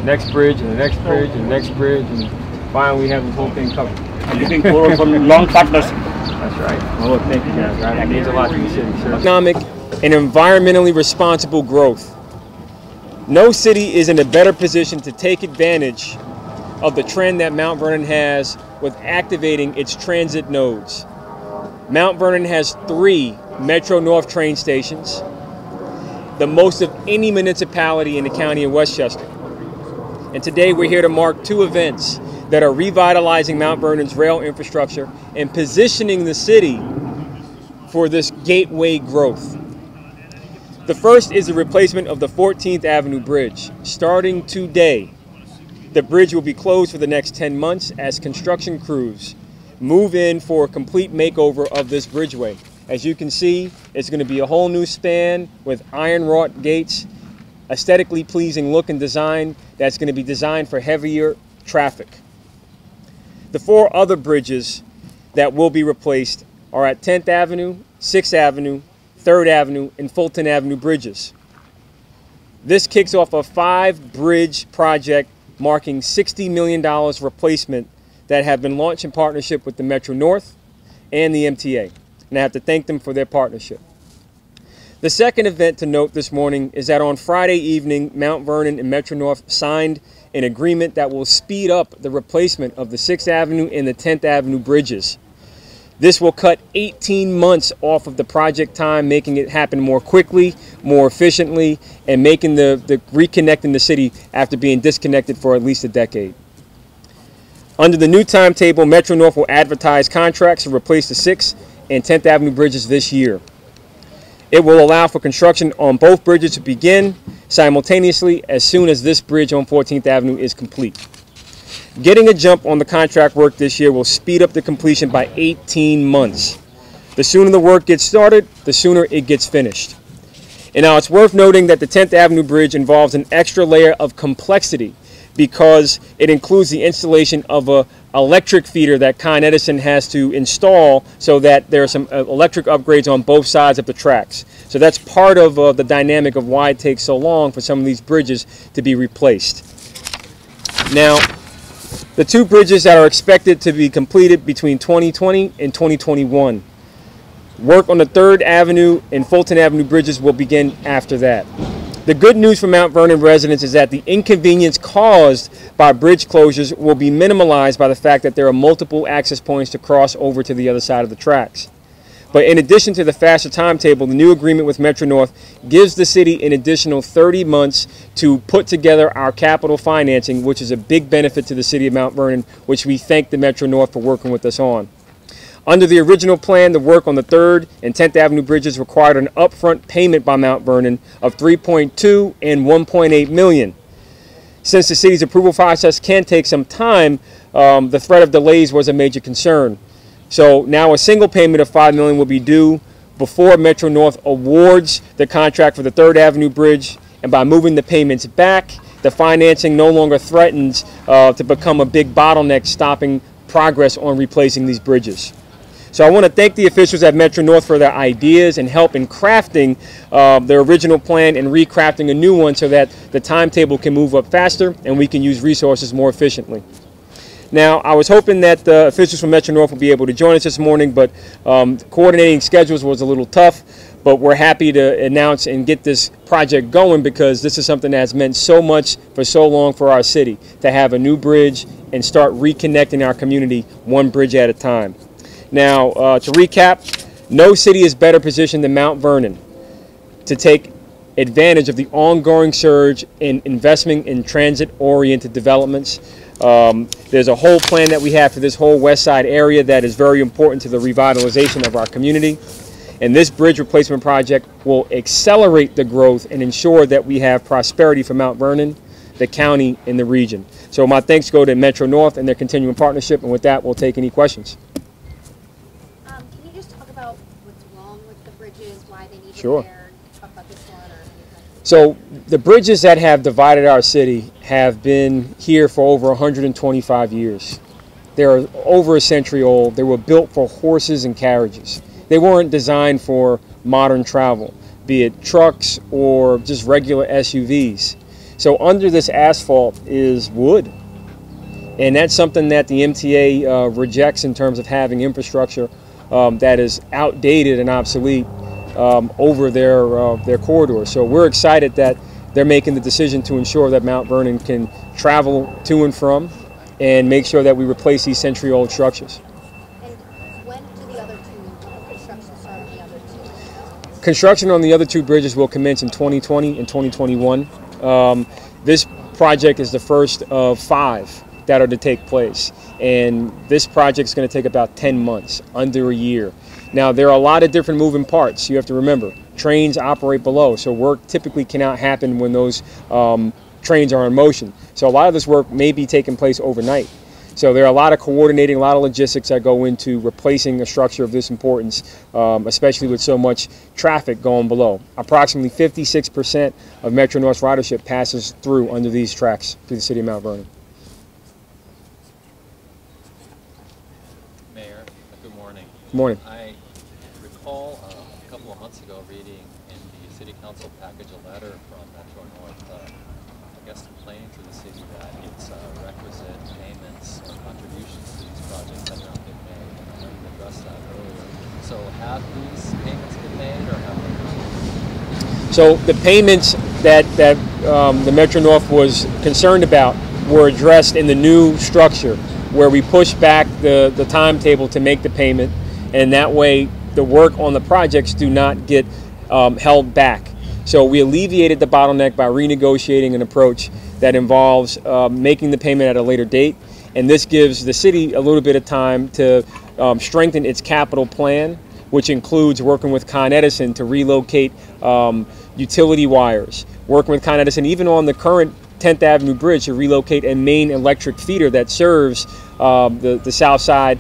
next bridge and the next bridge and the next bridge, and finally we have this whole thing covered. I'm looking forward for long partnership. That's right. Well, thank you guys. Right? It means a lot to the city, sir. Economic and environmentally responsible growth. No city is in a better position to take advantage of the trend that Mount Vernon has with activating its transit nodes. Mount Vernon has 3 Metro North train stations, the most of any municipality in the county of Westchester. And today we're here to mark 2 events that are revitalizing Mount Vernon's rail infrastructure and positioning the city for this gateway growth. The first is the replacement of the 14th Avenue Bridge. Starting today, the bridge will be closed for the next 10 months as construction crews move in for a complete makeover of this bridgeway. As you can see, it's going to be a whole new span with iron wrought gates, aesthetically pleasing look and design that's going to be designed for heavier traffic. The 4 other bridges that will be replaced are at 10th Avenue, 6th Avenue, 3rd Avenue, and Fulton Avenue bridges. This kicks off a 5-bridge project marking $60 million replacement that have been launched in partnership with the Metro North and the MTA. And I have to thank them for their partnership. The second event to note this morning is that on Friday evening, Mount Vernon and Metro North signed an agreement that will speed up the replacement of the 6th Avenue and the 10th Avenue bridges. This will cut 18 months off of the project time, making it happen more quickly, more efficiently, and making the reconnecting the city after being disconnected for at least a decade. Under the new timetable, Metro North will advertise contracts to replace the 6th and 10th Avenue bridges this year. It will allow for construction on both bridges to begin simultaneously as soon as this bridge on 14th Avenue is complete. Getting a jump on the contract work this year will speed up the completion by 18 months. The sooner the work gets started, the sooner it gets finished. And now it's worth noting that the 10th Avenue Bridge involves an extra layer of complexity because it includes the installation of an electric feeder that Con Edison has to install so that there are some electric upgrades on both sides of the tracks. So that's part of the dynamic of why it takes so long for some of these bridges to be replaced. Now, the 2 bridges that are expected to be completed between 2020 and 2021. Work on the 3rd Avenue and Fulton Avenue bridges will begin after that. The good news for Mount Vernon residents is that the inconvenience caused by bridge closures will be minimalized by the fact that there are multiple access points to cross over to the other side of the tracks. But in addition to the faster timetable, the new agreement with Metro North gives the city an additional 30 months to put together our capital financing, which is a big benefit to the city of Mount Vernon, which we thank the Metro North for working with us on. Under the original plan, the work on the 3rd and 10th Avenue bridges required an upfront payment by Mount Vernon of $3.2 and $1.8 million. Since the city's approval process can take some time, the threat of delays was a major concern. So now a single payment of $5 million will be due before Metro North awards the contract for the 3rd Avenue bridge, and by moving the payments back, the financing no longer threatens to become a big bottleneck stopping progress on replacing these bridges. So I want to thank the officials at Metro North for their ideas and help in crafting their original plan and recrafting a new one so that the timetable can move up faster and we can use resources more efficiently. Now, I was hoping that the officials from Metro North would be able to join us this morning, but coordinating schedules was a little tough. But we're happy to announce and get this project going because this is something that's meant so much for so long for our city, to have a new bridge and start reconnecting our community one bridge at a time. Now, to recap, no city is better positioned than Mount Vernon to take advantage of the ongoing surge in investment in transit-oriented developments. There's a whole plan that we have for this whole west side area that is very important to the revitalization of our community. And this bridge replacement project will accelerate the growth and ensure that we have prosperity for Mount Vernon, the county, and the region. So my thanks go to Metro North and their continuing partnership. And with that, we'll take any questions. Can you just talk about what's wrong with the bridges, why they need Sure. repair, talk about this one or anything? So the bridges that have divided our city have been here for over 125 years. They're over a century old. They were built for horses and carriages. They weren't designed for modern travel, be it trucks or just regular SUVs. So under this asphalt is wood. And that's something that the MTA rejects in terms of having infrastructure that is outdated and obsolete over their corridor. So we're excited that they're making the decision to ensure that Mount Vernon can travel to and from and make sure that we replace these century-old structures. And when do the other two construction start on the other two? Construction on the other two bridges will commence in 2020 and 2021. This project is the first of 5 that are to take place, and this project is going to take about 10 months, under a year. Now, there are a lot of different moving parts. You have to remember, trains operate below, so work typically cannot happen when those trains are in motion. So a lot of this work may be taking place overnight. So there are a lot of coordinating, a lot of logistics that go into replacing a structure of this importance, especially with so much traffic going below. Approximately 56% of Metro North's ridership passes through under these tracks through the city of Mount Vernon. Mayor, good morning. Good morning. I recall a couple of months ago reading in the City Council package a letter from Metro North, I guess complaining to the city that its requisite payments or contributions to these projects have not been made. I know you addressed that earlier. So have these payments been made or have they? So the payments that the Metro North was concerned about were addressed in the new structure, where we push back the timetable to make the payment, and that way the work on the projects do not get held back. So we alleviated the bottleneck by renegotiating an approach that involves making the payment at a later date, and this gives the city a little bit of time to strengthen its capital plan, which includes working with Con Edison to relocate utility wires, working with Con Edison even on the current 10th Avenue Bridge to relocate a main electric feeder that serves the south side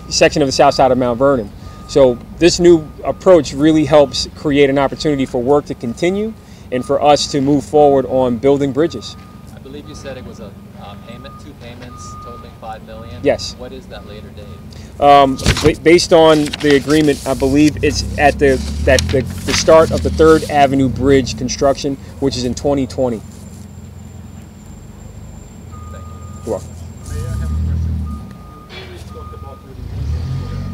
section of the south side of Mount Vernon. So this new approach really helps create an opportunity for work to continue and for us to move forward on building bridges. I believe you said it was a payment, 2 payments totaling $5 million. Yes. What is that later date? Based on the agreement, I believe it's at the start of the 3rd Avenue Bridge construction, which is in 2020. Thank you. You're welcome. May I have a question? You always talked about your vision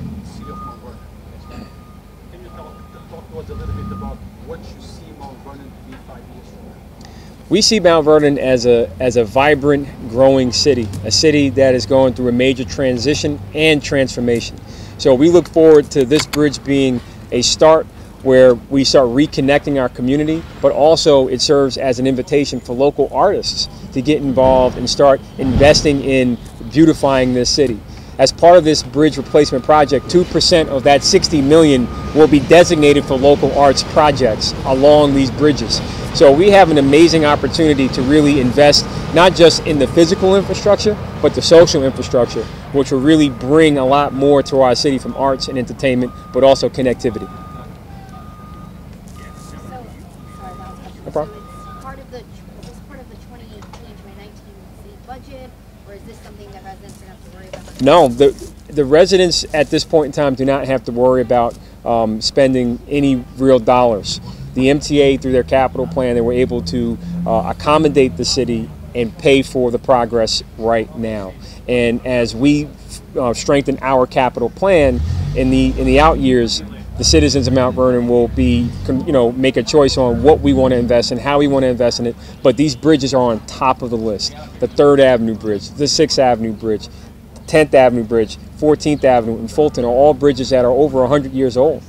for the city of Mount Vernon. Can you talk to us a little bit about what you see Mount Vernon to be 5 years from now? We see Mount Vernon as a vibrant, growing city, a city that is going through a major transition and transformation. So we look forward to this bridge being a start where we start reconnecting our community, but also it serves as an invitation for local artists to get involved and start investing in beautifying this city. As part of this bridge replacement project, 2% of that $60 million will be designated for local arts projects along these bridges. So we have an amazing opportunity to really invest not just in the physical infrastructure, but the social infrastructure, which will really bring a lot more to our city from arts and entertainment, but also connectivity. No problem. So is this part of the 2018-2019 city budget, or is this something that residents are going to have to worry about? No, the residents at this point in time do not have to worry about spending any real dollars. The MTA, through their capital plan, they were able to accommodate the city and pay for the progress right now. And as we strengthen our capital plan in the out years, the citizens of Mount Vernon will be, make a choice on what we want to invest in, how we want to invest in it. But these bridges are on top of the list. The 3rd Avenue Bridge, the 6th Avenue Bridge, 10th Avenue Bridge, 14th Avenue, and Fulton are all bridges that are over 100 years old.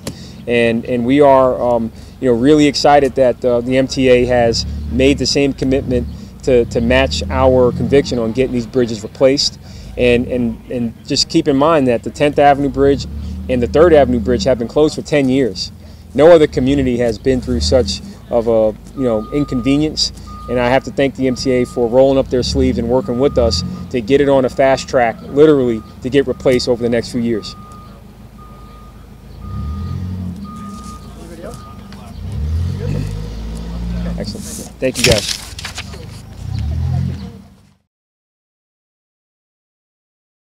And we are really excited that the MTA has made the same commitment to match our conviction on getting these bridges replaced. And just keep in mind that the 10th Avenue Bridge and the 3rd Avenue Bridge have been closed for 10 years. No other community has been through such of a inconvenience. And I have to thank the MTA for rolling up their sleeves and working with us to get it on a fast track, literally, to get replaced over the next few years. Anybody else? Excellent. Thank you, guys.